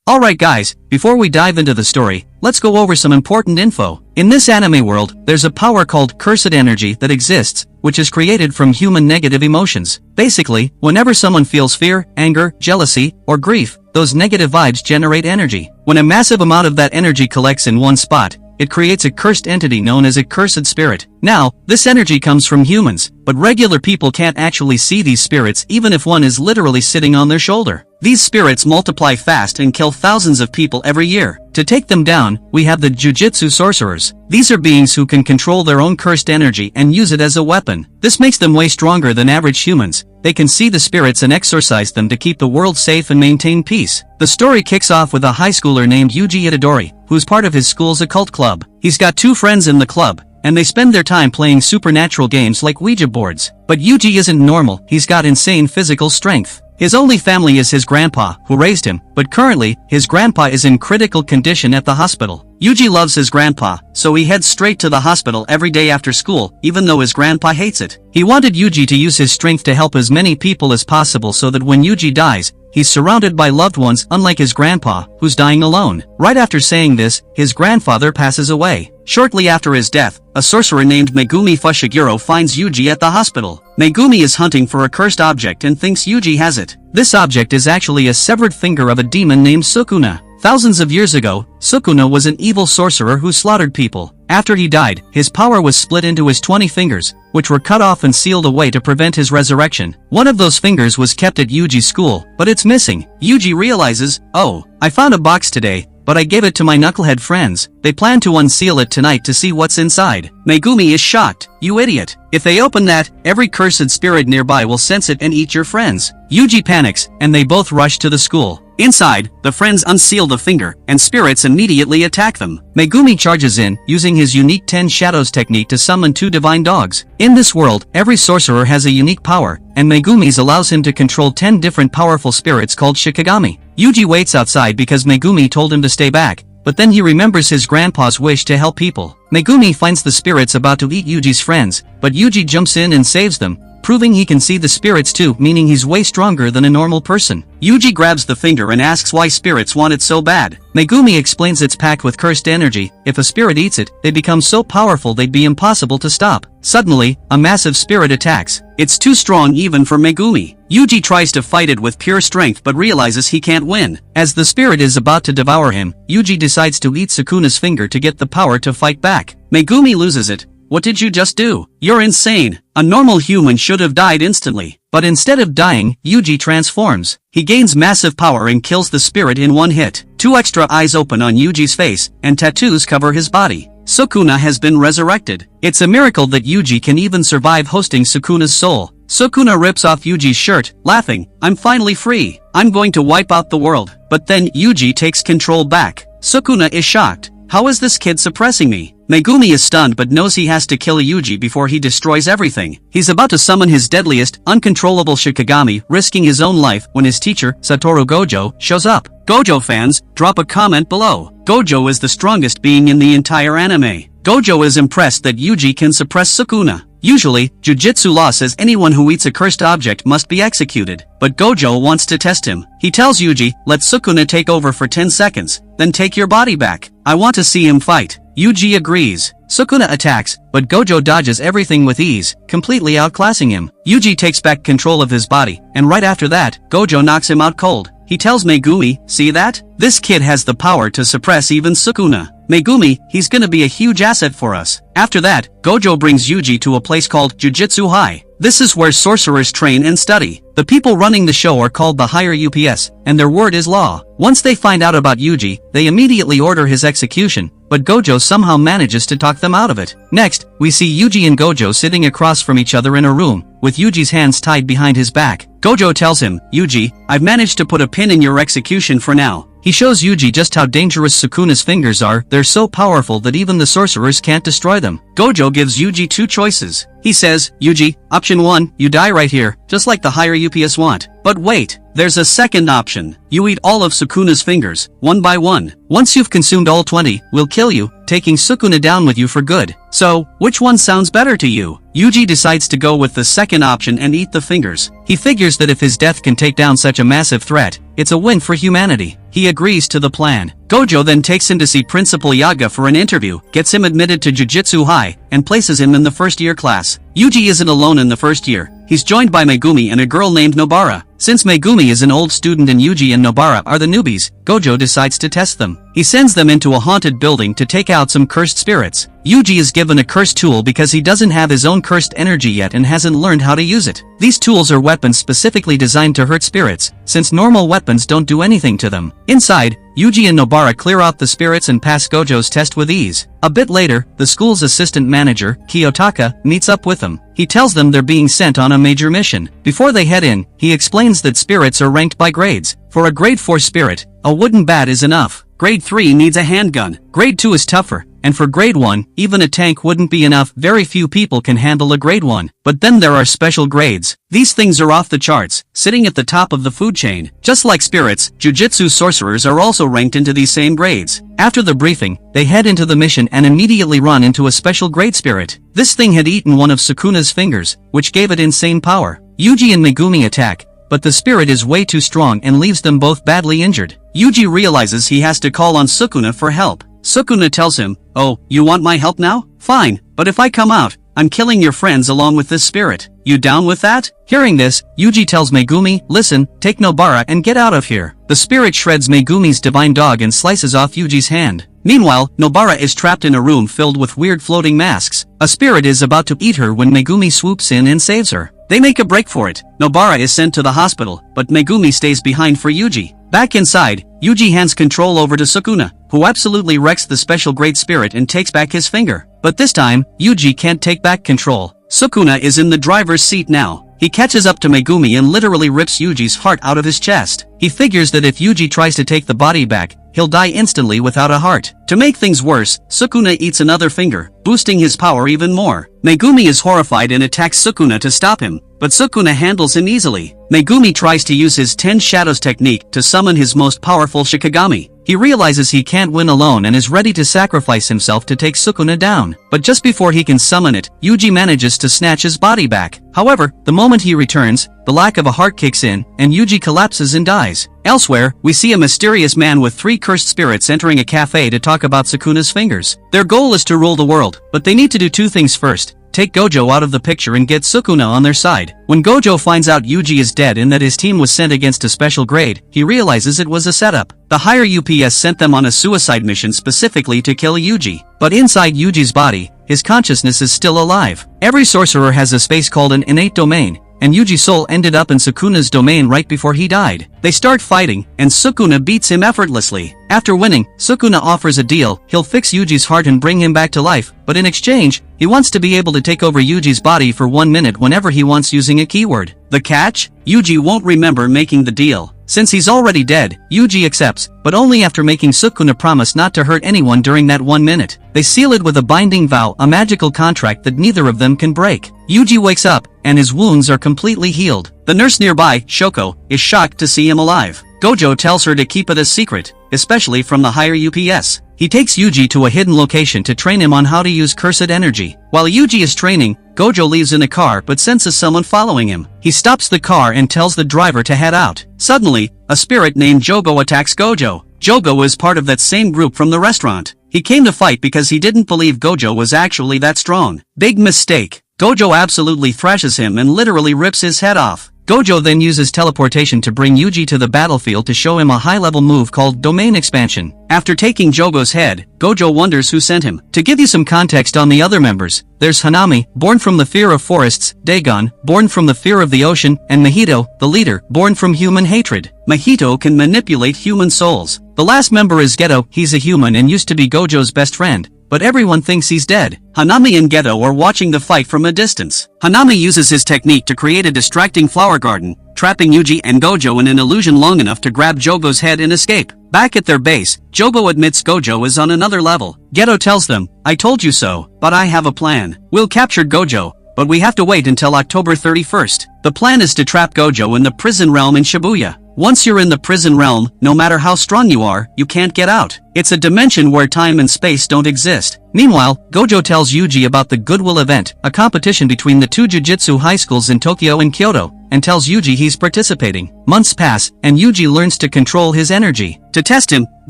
Alright guys, before we dive into the story, let's go over some important info. In this anime world, there's a power called cursed energy that exists, which is created from human negative emotions. Basically, whenever someone feels fear, anger, jealousy, or grief, those negative vibes generate energy. When a massive amount of that energy collects in one spot, it creates a cursed entity known as a cursed spirit. Now, this energy comes from humans, but regular people can't actually see these spirits even if one is literally sitting on their shoulder. These spirits multiply fast and kill thousands of people every year. To take them down, we have the Jujutsu sorcerers. These are beings who can control their own cursed energy and use it as a weapon. This makes them way stronger than average humans. They can see the spirits and exorcise them to keep the world safe and maintain peace. The story kicks off with a high schooler named Yuji Itadori, who's part of his school's occult club. He's got 2 friends in the club, and they spend their time playing supernatural games like Ouija boards. But Yuji isn't normal, he's got insane physical strength. His only family is his grandpa, who raised him, but currently, his grandpa is in critical condition at the hospital. Yuji loves his grandpa, so he heads straight to the hospital every day after school, even though his grandpa hates it. He wanted Yuji to use his strength to help as many people as possible so that when Yuji dies, he's surrounded by loved ones unlike his grandpa, who's dying alone. Right after saying this, his grandfather passes away. Shortly after his death, a sorcerer named Megumi Fushiguro finds Yuji at the hospital. Megumi is hunting for a cursed object and thinks Yuji has it. This object is actually a severed finger of a demon named Sukuna. Thousands of years ago, Sukuna was an evil sorcerer who slaughtered people. After he died, his power was split into his 20 fingers, which were cut off and sealed away to prevent his resurrection. One of those fingers was kept at Yuji's school, but it's missing. Yuji realizes, oh, I found a box today, but I gave it to my knucklehead friends. They plan to unseal it tonight to see what's inside. Megumi is shocked. You idiot. If they open that, every cursed spirit nearby will sense it and eat your friends. Yuji panics, and they both rush to the school. Inside, the friends unseal the finger, and spirits immediately attack them. Megumi charges in, using his unique 10 Shadows technique to summon 2 divine dogs. In this world, every sorcerer has a unique power, and Megumi's allows him to control 10 different powerful spirits called Shikigami. Yuji waits outside because Megumi told him to stay back, but then he remembers his grandpa's wish to help people. Megumi finds the spirits about to eat Yuji's friends, but Yuji jumps in and saves them, proving he can see the spirits too, meaning he's way stronger than a normal person. Yuji grabs the finger and asks why spirits want it so bad. Megumi explains it's packed with cursed energy. If a spirit eats it, they become so powerful they'd be impossible to stop. Suddenly, a massive spirit attacks. It's too strong even for Megumi. Yuji tries to fight it with pure strength but realizes he can't win. As the spirit is about to devour him, Yuji decides to eat Sukuna's finger to get the power to fight back. Megumi loses it. What did you just do? You're insane. A normal human should have died instantly. But instead of dying, Yuji transforms. He gains massive power and kills the spirit in one hit. 2 extra eyes open on Yuji's face, and tattoos cover his body. Sukuna has been resurrected. It's a miracle that Yuji can even survive hosting Sukuna's soul. Sukuna rips off Yuji's shirt, laughing, I'm finally free. I'm going to wipe out the world. But then Yuji takes control back. Sukuna is shocked. How is this kid suppressing me? Megumi is stunned but knows he has to kill Yuji before he destroys everything. He's about to summon his deadliest, uncontrollable Shikigami, risking his own life when his teacher, Satoru Gojo, shows up. Gojo fans, drop a comment below. Gojo is the strongest being in the entire anime. Gojo is impressed that Yuji can suppress Sukuna. Usually, Jujutsu law says anyone who eats a cursed object must be executed, but Gojo wants to test him. He tells Yuji, let Sukuna take over for 10 seconds, then take your body back. I want to see him fight. Yuji agrees. Sukuna attacks, but Gojo dodges everything with ease, completely outclassing him. Yuji takes back control of his body, and right after that, Gojo knocks him out cold. He tells Megumi, see that? This kid has the power to suppress even Sukuna. Megumi, he's gonna be a huge asset for us. After that, Gojo brings Yuji to a place called Jujutsu High. This is where sorcerers train and study. The people running the show are called the higher UPS, and their word is law. Once they find out about Yuji, they immediately order his execution, but Gojo somehow manages to talk them out of it. Next, we see Yuji and Gojo sitting across from each other in a room, with Yuji's hands tied behind his back. Gojo tells him, Yuji, I've managed to put a pin in your execution for now. He shows Yuji just how dangerous Sukuna's fingers are. They're so powerful that even the sorcerers can't destroy them. Gojo gives Yuji 2 choices. He says, Yuji, option 1, you die right here, just like the higher UPS want. But wait, there's a second option. You eat all of Sukuna's fingers, one by one. Once you've consumed all 20, we'll kill you, taking Sukuna down with you for good. So, which one sounds better to you? Yuji decides to go with the second option and eat the fingers. He figures that if his death can take down such a massive threat, it's a win for humanity. He agrees to the plan. Gojo then takes him to see Principal Yaga for an interview, gets him admitted to Jujutsu High, and places him in the first year class. Yuji isn't alone in the first year. He's joined by Megumi and a girl named Nobara. Since Megumi is an old student and Yuji and Nobara are the newbies, Gojo decides to test them. He sends them into a haunted building to take out some cursed spirits. Yuji is given a cursed tool because he doesn't have his own cursed energy yet and hasn't learned how to use it. These tools are weapons specifically designed to hurt spirits, since normal weapons don't do anything to them. Inside, Yuji and Nobara clear out the spirits and pass Gojo's test with ease. A bit later, the school's assistant manager, Kiyotaka, meets up with them. He tells them they're being sent on a major mission. Before they head in, he explains that spirits are ranked by grades. For a grade 4 spirit, a wooden bat is enough. Grade 3 needs a handgun. Grade 2 is tougher. And for grade 1, even a tank wouldn't be enough. Very few people can handle a grade 1. But then there are special grades. These things are off the charts, sitting at the top of the food chain. Just like spirits, jujutsu sorcerers are also ranked into these same grades. After the briefing, they head into the mission and immediately run into a special grade spirit. This thing had eaten one of Sukuna's fingers, which gave it insane power. Yuji and Megumi attack, but the spirit is way too strong and leaves them both badly injured. Yuji realizes he has to call on Sukuna for help. Sukuna tells him, "Oh, you want my help now? Fine, but if I come out, I'm killing your friends along with this spirit. You down with that?" Hearing this, Yuji tells Megumi, "Listen, take Nobara and get out of here." The spirit shreds Megumi's divine dog and slices off Yuji's hand. Meanwhile, Nobara is trapped in a room filled with weird floating masks. A spirit is about to eat her when Megumi swoops in and saves her. They make a break for it. Nobara is sent to the hospital, but Megumi stays behind for Yuji. Back inside, Yuji hands control over to Sukuna, who absolutely wrecks the special grade spirit and takes back his finger. But this time, Yuji can't take back control. Sukuna is in the driver's seat now. He catches up to Megumi and literally rips Yuji's heart out of his chest. He figures that if Yuji tries to take the body back, he'll die instantly without a heart. To make things worse, Sukuna eats another finger, boosting his power even more. Megumi is horrified and attacks Sukuna to stop him, but Sukuna handles him easily. Megumi tries to use his 10 Shadows technique to summon his most powerful Shikigami. He realizes he can't win alone and is ready to sacrifice himself to take Sukuna down. But just before he can summon it, Yuji manages to snatch his body back. However, the moment he returns, the lack of a heart kicks in, and Yuji collapses and dies. Elsewhere, we see a mysterious man with 3 cursed spirits entering a cafe to talk about Sukuna's fingers. Their goal is to rule the world, but they need to do 2 things first. Take Gojo out of the picture and get Sukuna on their side. When Gojo finds out Yuji is dead and that his team was sent against a special grade, he realizes it was a setup. The higher UPS sent them on a suicide mission specifically to kill Yuji. But inside Yuji's body, his consciousness is still alive. Every sorcerer has a space called an innate domain, and Yuji's soul ended up in Sukuna's domain right before he died. They start fighting, and Sukuna beats him effortlessly. After winning, Sukuna offers a deal. He'll fix Yuji's heart and bring him back to life, but in exchange, he wants to be able to take over Yuji's body for 1 minute whenever he wants using a keyword. The catch? Yuji won't remember making the deal. Since he's already dead, Yuji accepts, but only after making Sukuna promise not to hurt anyone during that 1 minute. They seal it with a binding vow, a magical contract that neither of them can break. Yuji wakes up, and his wounds are completely healed. The nurse nearby, Shoko, is shocked to see him alive. Gojo tells her to keep it a secret, especially from the higher UPS. He takes Yuji to a hidden location to train him on how to use cursed energy. While Yuji is training, Gojo leaves in a car but senses someone following him. He stops the car and tells the driver to head out. Suddenly, a spirit named Jogo attacks Gojo. Jogo is part of that same group from the restaurant. He came to fight because he didn't believe Gojo was actually that strong. Big mistake. Gojo absolutely thrashes him and literally rips his head off. Gojo then uses teleportation to bring Yuji to the battlefield to show him a high-level move called Domain Expansion. After taking Jogo's head, Gojo wonders who sent him. To give you some context on the other members, there's Hanami, born from the fear of forests, Dagon, born from the fear of the ocean, and Mahito, the leader, born from human hatred. Mahito can manipulate human souls. The last member is Geto. He's a human and used to be Gojo's best friend, but everyone thinks he's dead. Hanami and Geto are watching the fight from a distance. Hanami uses his technique to create a distracting flower garden, trapping Yuji and Gojo in an illusion long enough to grab Jogo's head and escape. Back at their base, Jogo admits Gojo is on another level. Geto tells them, "I told you so, but I have a plan. We'll capture Gojo, but we have to wait until October 31st. The plan is to trap Gojo in the prison realm in Shibuya. Once you're in the prison realm, no matter how strong you are, you can't get out. It's a dimension where time and space don't exist. Meanwhile, Gojo tells Yuji about the Goodwill event, a competition between the two jujutsu high schools in Tokyo and Kyoto, and tells Yuji he's participating. Months pass, and Yuji learns to control his energy. To test him,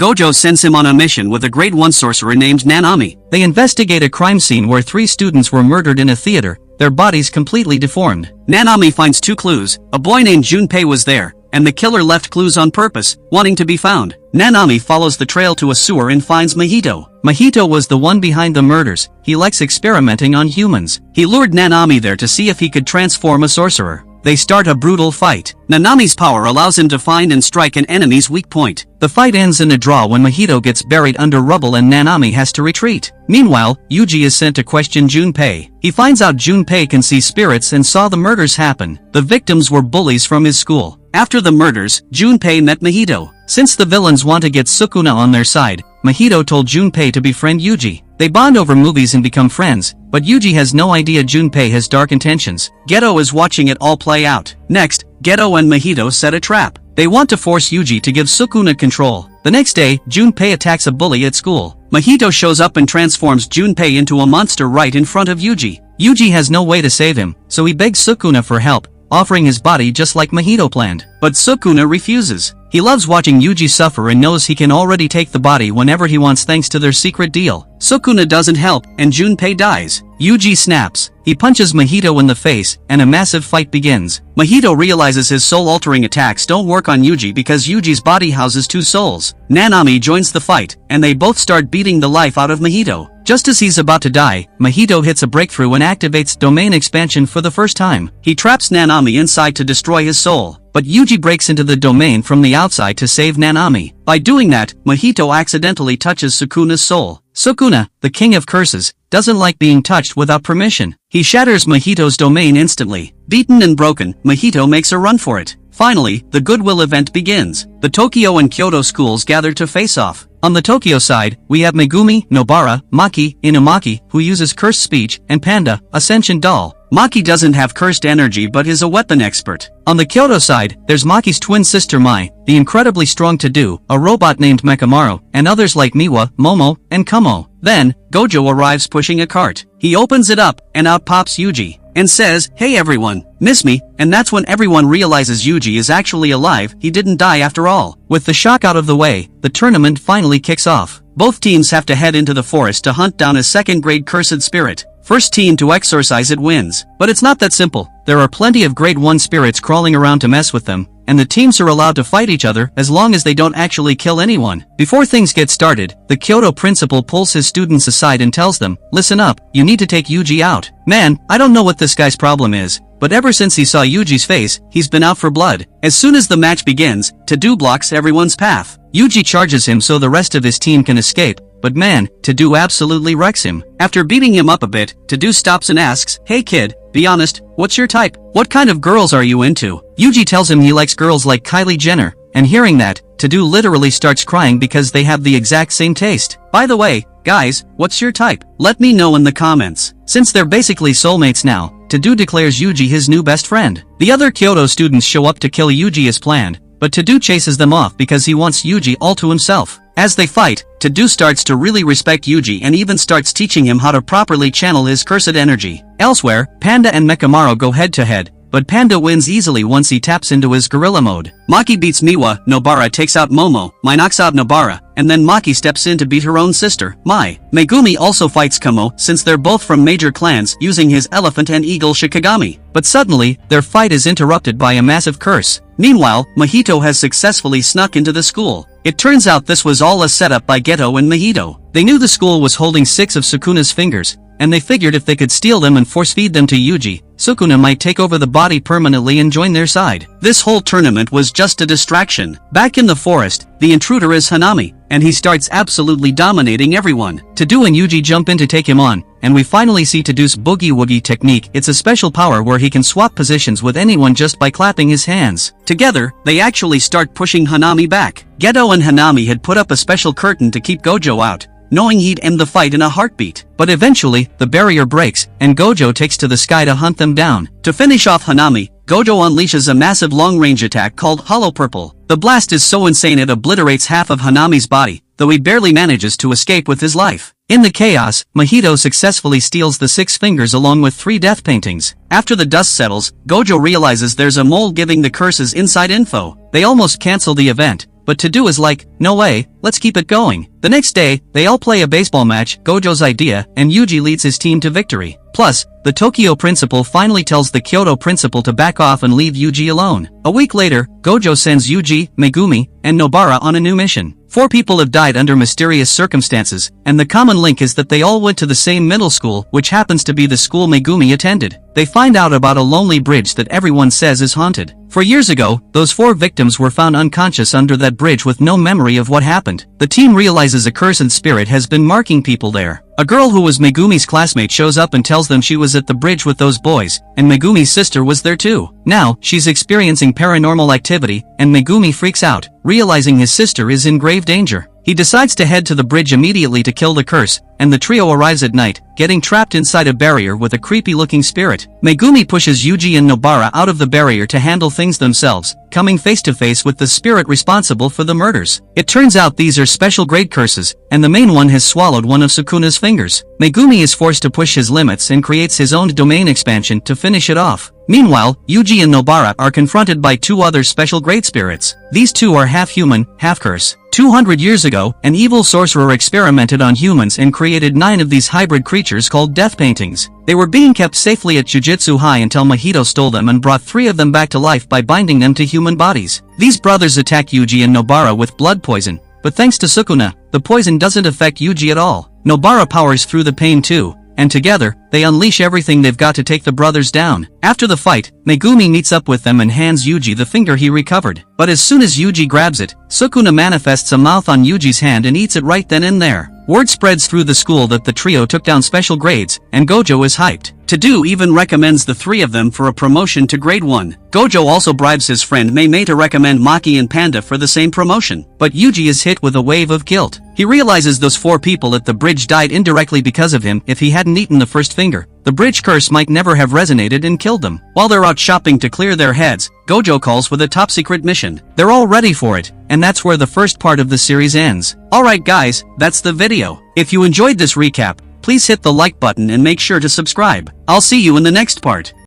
Gojo sends him on a mission with a grade 1 sorcerer named Nanami. They investigate a crime scene where 3 students were murdered in a theater, their bodies completely deformed. Nanami finds 2 clues. A boy named Junpei was there, and the killer left clues on purpose, wanting to be found. Nanami follows the trail to a sewer and finds Mahito. Mahito was the one behind the murders. He likes experimenting on humans. He lured Nanami there to see if he could transform a sorcerer. They start a brutal fight. Nanami's power allows him to find and strike an enemy's weak point. The fight ends in a draw when Mahito gets buried under rubble and Nanami has to retreat. Meanwhile, Yuji is sent to question Junpei. He finds out Junpei can see spirits and saw the murders happen. The victims were bullies from his school. After the murders, Junpei met Mahito. Since the villains want to get Sukuna on their side, Mahito told Junpei to befriend Yuji. They bond over movies and become friends, but Yuji has no idea Junpei has dark intentions. Geto is watching it all play out. Next, Geto and Mahito set a trap. They want to force Yuji to give Sukuna control. The next day, Junpei attacks a bully at school. Mahito shows up and transforms Junpei into a monster right in front of Yuji. Yuji has no way to save him, so he begs Sukuna for help, offering his body just like Mahito planned. But Sukuna refuses. He loves watching Yuji suffer and knows he can already take the body whenever he wants thanks to their secret deal. Sukuna doesn't help, and Junpei dies. Yuji snaps. He punches Mahito in the face, and a massive fight begins. Mahito realizes his soul-altering attacks don't work on Yuji because Yuji's body houses 2 souls. Nanami joins the fight, and they both start beating the life out of Mahito. Just as he's about to die, Mahito hits a breakthrough and activates domain expansion for the first time. He traps Nanami inside to destroy his soul. But Yuji breaks into the domain from the outside to save Nanami. By doing that, Mahito accidentally touches Sukuna's soul. Sukuna, the king of curses, doesn't like being touched without permission. He shatters Mahito's domain instantly. Beaten and broken, Mahito makes a run for it. Finally, the Goodwill event begins. The Tokyo and Kyoto schools gather to face off. On the Tokyo side, we have Megumi, Nobara, Maki, Inumaki, who uses cursed speech, and Panda, a sentient doll. Maki doesn't have cursed energy but is a weapon expert. On the Kyoto side, there's Maki's twin sister Mai, the incredibly strong To-Do, a robot named Mekamaru, and others like Miwa, Momo, and Kumo. Then, Gojo arrives pushing a cart. He opens it up, and out pops Yuji, and says, "Hey everyone, miss me?" And that's when everyone realizes Yuji is actually alive, he didn't die after all. With the shock out of the way, the tournament finally kicks off. Both teams have to head into the forest to hunt down a second-grade cursed spirit. First team to exorcise it wins. But it's not that simple. There are plenty of grade 1 spirits crawling around to mess with them, and the teams are allowed to fight each other as long as they don't actually kill anyone. Before things get started, the Kyoto principal pulls his students aside and tells them, "Listen up, you need to take Yuji out. Man, I don't know what this guy's problem is, but ever since he saw Yuji's face, he's been out for blood." As soon as the match begins, To-Do blocks everyone's path. Yuji charges him so the rest of his team can escape, but man, To-Do absolutely wrecks him. After beating him up a bit, To-Do stops and asks, "Hey kid, be honest, what's your type? What kind of girls are you into?" Yuji tells him he likes girls like Kylie Jenner, and hearing that, To-Do literally starts crying because they have the exact same taste. By the way, guys, what's your type? Let me know in the comments. Since they're basically soulmates now, To-Do declares Yuji his new best friend. The other Kyoto students show up to kill Yuji as planned, but To-Do chases them off because he wants Yuji all to himself. As they fight, To-Do starts to really respect Yuji and even starts teaching him how to properly channel his cursed energy. Elsewhere, Panda and Mekamaru go head-to-head, but Panda wins easily once he taps into his gorilla mode. Maki beats Miwa, Nobara takes out Momo, Mai knocks out Nobara, and then Maki steps in to beat her own sister, Mai. Megumi also fights Kumo since they're both from major clans using his elephant and eagle Shikigami. But suddenly, their fight is interrupted by a massive curse. Meanwhile, Mahito has successfully snuck into the school. It turns out this was all a setup by Geto and Mahito. They knew the school was holding 6 of Sukuna's fingers, and they figured if they could steal them and force-feed them to Yuji, Sukuna might take over the body permanently and join their side. This whole tournament was just a distraction. Back in the forest, the intruder is Hanami, and he starts absolutely dominating everyone. To-Do and Yuji jump in to take him on, and we finally see To-Do's Boogie Woogie technique. It's a special power where he can swap positions with anyone just by clapping his hands. Together, they actually start pushing Hanami back. Geto and Hanami had put up a special curtain to keep Gojo out, knowing he'd end the fight in a heartbeat. But eventually, the barrier breaks, and Gojo takes to the sky to hunt them down. To finish off Hanami, Gojo unleashes a massive long-range attack called Hollow Purple. The blast is so insane it obliterates half of Hanami's body, though he barely manages to escape with his life. In the chaos, Mahito successfully steals the 6 fingers along with 3 death paintings. After the dust settles, Gojo realizes there's a mole giving the curses inside info. They almost cancel the event, but to do is like, no way, let's keep it going. The next day, they all play a baseball match, Gojo's idea, and Yuji leads his team to victory. Plus, the Tokyo principal finally tells the Kyoto principal to back off and leave Yuji alone. A week later, Gojo sends Yuji, Megumi, and Nobara on a new mission. 4 people have died under mysterious circumstances, and the common link is that they all went to the same middle school, which happens to be the school Megumi attended. They find out about a lonely bridge that everyone says is haunted. For years ago, those 4 victims were found unconscious under that bridge with no memory of what happened. The team realizes a cursed spirit has been marking people there. A girl who was Megumi's classmate shows up and tells them she was at the bridge with those boys, and Megumi's sister was there too. Now, she's experiencing paranormal activity, and Megumi freaks out, realizing his sister is in grave danger. He decides to head to the bridge immediately to kill the curse, and the trio arrives at night, getting trapped inside a barrier with a creepy-looking spirit. Megumi pushes Yuji and Nobara out of the barrier to handle things themselves, coming face to face with the spirit responsible for the murders. It turns out these are special grade curses, and the main one has swallowed one of Sukuna's fingers. Megumi is forced to push his limits and creates his own domain expansion to finish it off. Meanwhile, Yuji and Nobara are confronted by 2 other special grade spirits. These 2 are half human, half curse. 200 years ago, an evil sorcerer experimented on humans and created 9 of these hybrid creatures called death paintings. They were being kept safely at Jujutsu High until Mahito stole them and brought 3 of them back to life by binding them to human bodies. These brothers attack Yuji and Nobara with blood poison, but thanks to Sukuna, the poison doesn't affect Yuji at all. Nobara powers through the pain too, and together, they unleash everything they've got to take the brothers down. After the fight, Megumi meets up with them and hands Yuji the finger he recovered. But as soon as Yuji grabs it, Sukuna manifests a mouth on Yuji's hand and eats it right then and there. Word spreads through the school that the trio took down special grades, and Gojo is hyped. To-Do even recommends the 3 of them for a promotion to grade 1. Gojo also bribes his friend Mei to recommend Maki and Panda for the same promotion. But Yuji is hit with a wave of guilt. He realizes those 4 people at the bridge died indirectly because of him. If he hadn't eaten the first finger, the bridge curse might never have resonated and killed them. While they're out shopping to clear their heads, Gojo calls with a top-secret mission. They're all ready for it, and that's where the first part of the series ends. Alright guys, that's the video. If you enjoyed this recap, please hit the like button and make sure to subscribe. I'll see you in the next part.